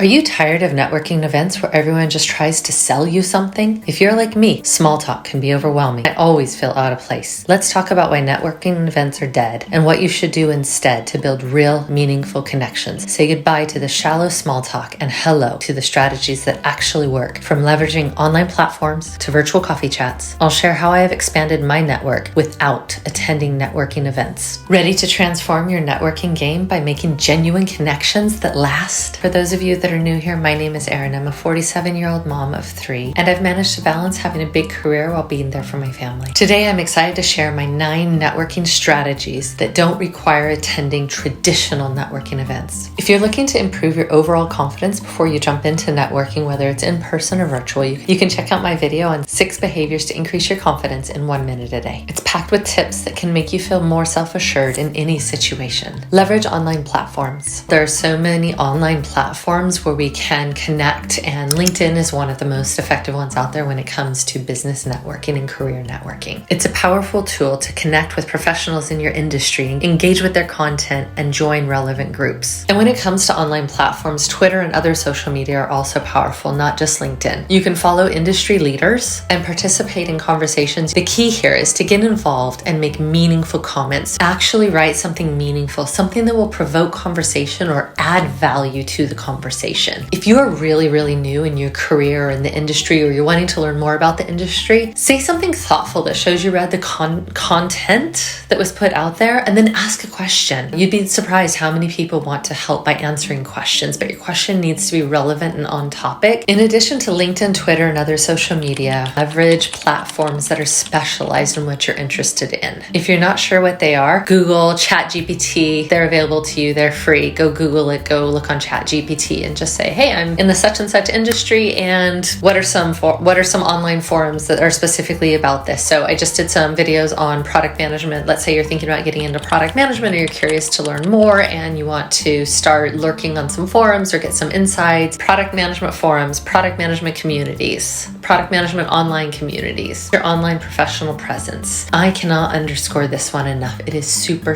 Are you tired of networking events where everyone just tries to sell you something? If you're like me, small talk can be overwhelming. I always feel out of place. Let's talk about why networking events are dead and what you should do instead to build real, meaningful connections. Say goodbye to the shallow small talk and hello to the strategies that actually work. From leveraging online platforms to virtual coffee chats, I'll share how I have expanded my network without attending networking events. Ready to transform your networking game by making genuine connections that last? For those of you that are new here, my name is Erin. I'm a 47-year-old mom of 3, and I've managed to balance having a big career while being there for my family. Today, I'm excited to share my 9 networking strategies that don't require attending traditional networking events. If you're looking to improve your overall confidence before you jump into networking, whether it's in person or virtual, you can check out my video on 6 behaviors to increase your confidence in 1 minute a day. It's packed with tips that can make you feel more self-assured in any situation. Leverage online platforms. There are so many online platforms where we can connect, and LinkedIn is one of the most effective ones out there when it comes to business networking and career networking. It's a powerful tool to connect with professionals in your industry, engage with their content, and join relevant groups. And when it comes to online platforms, Twitter and other social media are also powerful, not just LinkedIn. You can follow industry leaders and participate in conversations. The key here is to get involved and make meaningful comments. Actually write something meaningful, something that will provoke conversation or add value to the conversation. If you are really new in your career or in the industry, or you're wanting to learn more about the industry, say something thoughtful that shows you read the content that was put out there, and then ask a question. You'd be surprised how many people want to help by answering questions, but your question needs to be relevant and on topic. In addition to LinkedIn, Twitter, and other social media, leverage platforms that are specialized in what you're interested in. If you're not sure what they are, Google, ChatGPT, they're available to you. They're free. Go Google it, go look on ChatGPT and just say, hey, I'm in the such and such industry, and what are some online forums that are specifically about this? So I just did some videos on product management. Let's say you're thinking about getting into product management, or you're curious to learn more and you want to start lurking on some forums or get some insights. Product management forums, product management communities, product management online communities, your online professional presence. I cannot underscore this one enough. It is super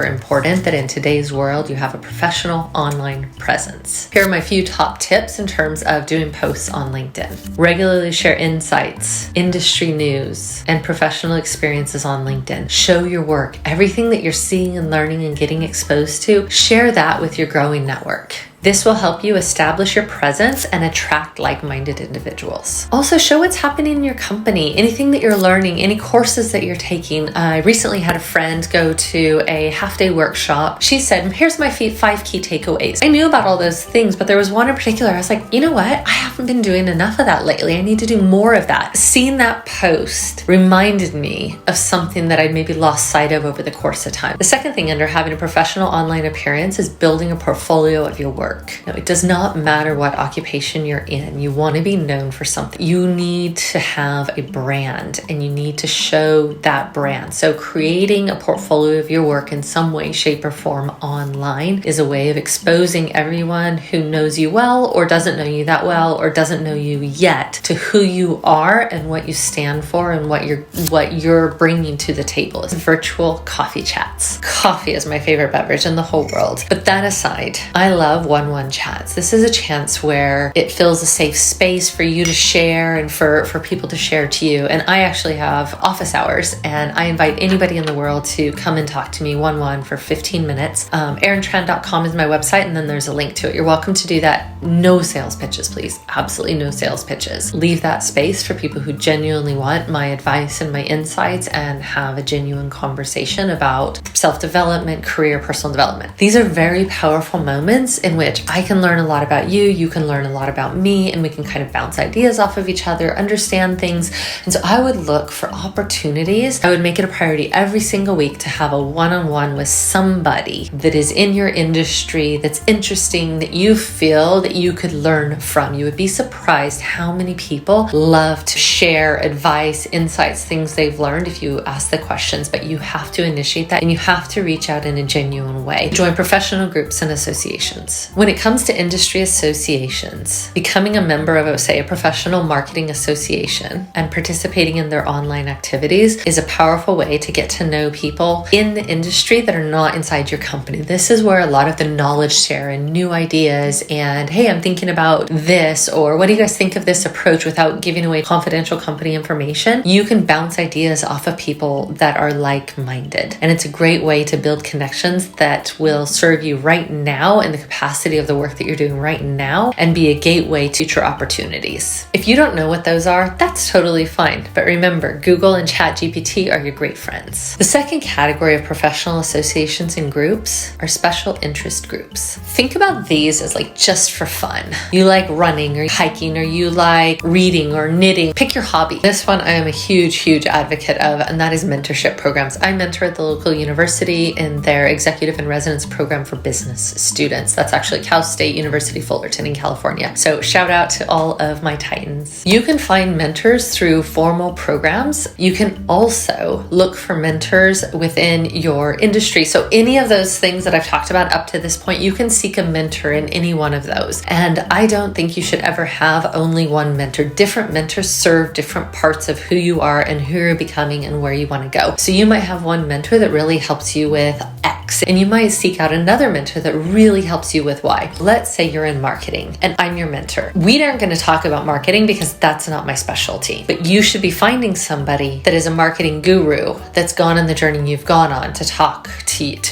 important that in today's world you have a professional online presence. Here are my few top tips in terms of doing posts on LinkedIn. Regularly share insights, industry news, and professional experiences on LinkedIn. Show your work. Everything that you're seeing and learning and getting exposed to, share that with your growing network. This will help you establish your presence and attract like-minded individuals. Also, show what's happening in your company, anything that you're learning, any courses that you're taking. I recently had a friend go to a half-day workshop. She said, here's my 5 key takeaways. I knew about all those things, but there was one in particular. I was like, you know what? I haven't been doing enough of that lately. I need to do more of that. Seeing that post reminded me of something that I'd maybe lost sight of over the course of time. The second thing under having a professional online appearance is building a portfolio of your work. Now, it does not matter what occupation you're in. You want to be known for something. You need to have a brand, and you need to show that brand. So creating a portfolio of your work in some way, shape, or form online is a way of exposing everyone who knows you well or doesn't know you that well or doesn't know you yet to who you are and what you stand for and what you're bringing to the table. It's virtual coffee chats. Coffee is my favorite beverage in the whole world. But that aside, I love one-on-one chats. This is a chance where it feels a safe space for you to share and for people to share to you. And I actually have office hours, and I invite anybody in the world to come and talk to me one-on-one for 15 minutes. ErinTran.com is my website, and then there's a link to it. You're welcome to do that. No sales pitches, please. Absolutely no sales pitches. Leave that space for people who genuinely want my advice and my insights and have a genuine conversation about self-development, career, personal development. These are very powerful moments in which I can learn a lot about you, you can learn a lot about me, and we can kind of bounce ideas off of each other, understand things. And so I would look for opportunities. I would make it a priority every single week to have a one-on-one with somebody that is in your industry, that's interesting, that you feel that you could learn from. You would be surprised how many people love to share advice, insights, things they've learned if you ask the questions, but you have to initiate that and you have to reach out in a genuine way. Join professional groups and associations. When it comes to industry associations, becoming a member of, say, a professional marketing association and participating in their online activities is a powerful way to get to know people in the industry that are not inside your company. This is where a lot of the knowledge share and new ideas and, hey, I'm thinking about this, or what do you guys think of this approach, without giving away confidential company information. You can bounce ideas off of people that are like-minded. And it's a great way to build connections that will serve you right now in the capacity of the work that you're doing right now and be a gateway to future opportunities. If you don't know what those are, that's totally fine. But remember, Google and ChatGPT are your great friends. The second category of professional associations and groups are special interest groups. Think about these as like just for fun. You like running or hiking, or you like reading or knitting. Pick your hobby. This one I am a huge advocate of, and that is mentorship programs. I mentor at the local university in their executive and residence program for business students. That's actually Cal State University Fullerton in California. So shout out to all of my Titans. You can find mentors through formal programs. You can also look for mentors within your industry. So any of those things that I've talked about up to this point, you can seek a mentor in any one of those. And I don't think you should ever have only one mentor. Different mentors serve different parts of who you are and who you're becoming and where you want to go. So you might have one mentor that really helps you with X, and you might seek out another mentor that really helps you with Y. Let's say you're in marketing and I'm your mentor. We aren't going to talk about marketing because that's not my specialty, but you should be finding somebody that is a marketing guru that's gone on the journey you've gone on to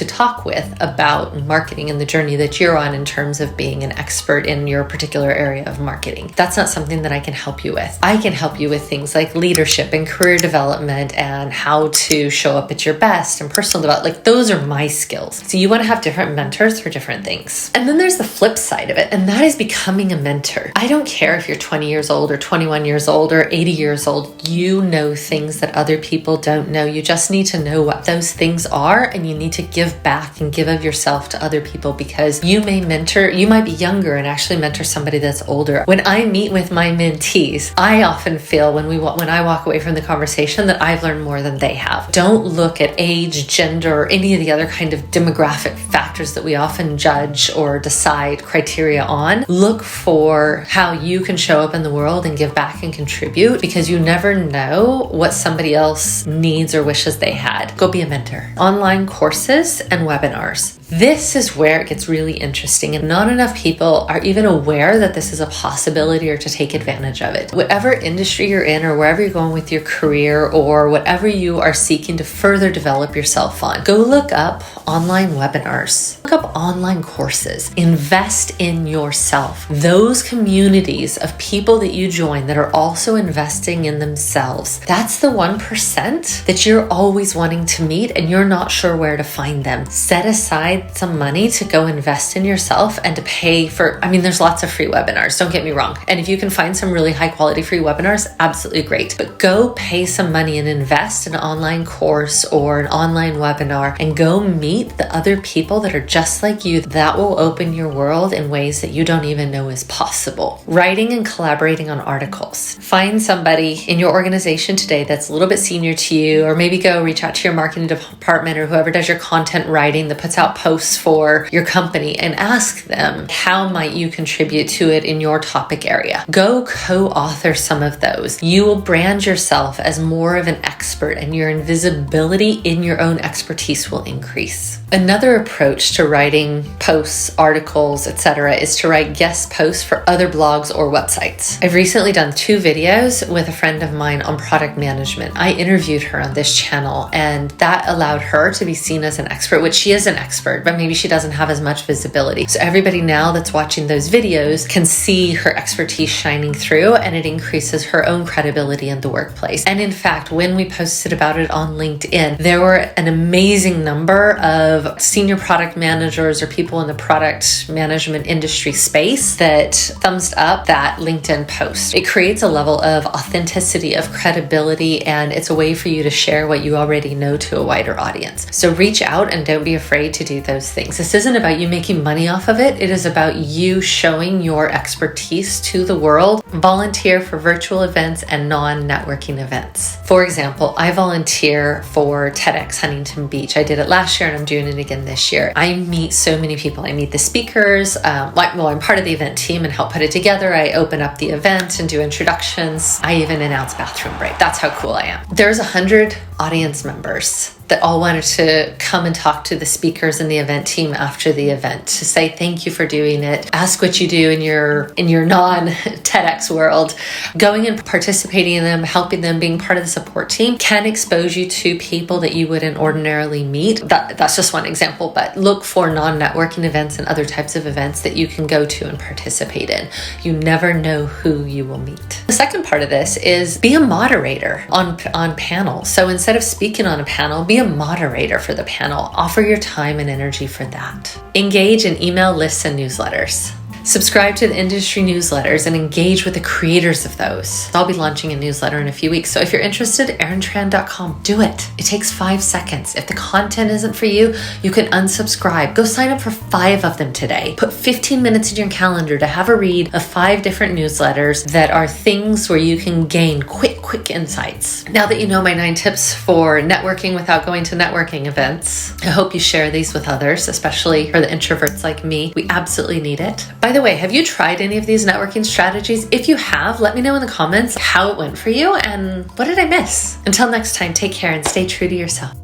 talk with about marketing and the journey that you're on in terms of being an expert in your particular area of marketing. That's not something that I can help you with. I can help you with things like leadership and career development and how to show up at your best and personal development. Like, those are my skills. So you want to have different mentors for different things. And then there's the flip side of it, and that is becoming a mentor. I don't care if you're 20 years old or 21 years old or 80 years old. You know things that other people don't know. You just need to know what those things are, and you need to give back and give of yourself to other people, because you might be younger and actually mentor somebody that's older. When I meet with my mentees, I often feel when I walk away from the conversation that I've learned more than they have. Don't look at age, gender, or any of the other kind of demographic factors that we often judge or decide criteria on. Look for how you can show up in the world and give back and contribute, because you never know what somebody else needs or wishes they had. Go be a mentor. Online courses and webinars. This is where it gets really interesting, and not enough people are even aware that this is a possibility or to take advantage of it. Whatever industry you're in, or wherever you're going with your career, or whatever you are seeking to further develop yourself on, go look up online webinars. Look up online courses. Invest in yourself. Those communities of people that you join that are also investing in themselves, that's the 1% that you're always wanting to meet and you're not sure where to find them. Set aside some money to go invest in yourself and to pay for, there's lots of free webinars, don't get me wrong. And if you can find some really high quality free webinars, absolutely great. But go pay some money and invest in an online course or an online webinar and go meet the other people that are just like you. That will open your world in ways that you don't even know is possible. Writing and collaborating on articles. Find somebody in your organization today that's a little bit senior to you, or maybe go reach out to your marketing department or whoever does your content writing that puts out posts for your company, and ask them, how might you contribute to it in your topic area? Go co-author some of those. You will brand yourself as more of an expert, and your invisibility in your own expertise will increase. Another approach to writing posts, articles, etc. is to write guest posts for other blogs or websites. I've recently done 2 videos with a friend of mine on product management. I interviewed her on this channel, and that allowed her to be seen as an expert, which she is an expert, but maybe she doesn't have as much visibility. So everybody now that's watching those videos can see her expertise shining through, and it increases her own credibility in the workplace. And in fact, when we posted about it on LinkedIn, there were an amazing number of senior product managers or people in the product management industry space that thumbs up that LinkedIn post. It creates a level of authenticity, of credibility, and it's a way for you to share what you already know to a wider audience. So reach out and don't be afraid to do those things. This isn't about you making money off of it. It is about you showing your expertise to the world. Volunteer for virtual events and non-networking events. For example, I volunteer for TEDx Huntington Beach. I did it last year and I'm doing it again this year. I meet so many people. I meet the speakers. I'm part of the event team and help put it together. I open up the event and do introductions. I even announce bathroom break. That's how cool I am. There's 100 audience members that all wanted to come and talk to the speakers and the event team after the event to say thank you for doing it. Ask what you do in your non-TEDx world. Going and participating in them, helping them, being part of the support team can expose you to people that you wouldn't ordinarily meet. That's just one example, but look for non-networking events and other types of events that you can go to and participate in. You never know who you will meet. The second part of this is be a moderator on panels. So instead of speaking on a panel, be a moderator for the panel. Offer your time and energy for that. Engage in email lists and newsletters. Subscribe to the industry newsletters and engage with the creators of those. I'll be launching a newsletter in a few weeks. So if you're interested, erintran.com, do it. It takes 5 seconds. If the content isn't for you, you can unsubscribe. Go sign up for 5 of them today. Put 15 minutes in your calendar to have a read of 5 different newsletters that are things where you can gain quick insights. Now that you know my 9 tips for networking without going to networking events, I hope you share these with others, especially for the introverts like me. We absolutely need it. By the way, have you tried any of these networking strategies? If you have, let me know in the comments how it went for you and what did I miss? Until next time, take care and stay true to yourself.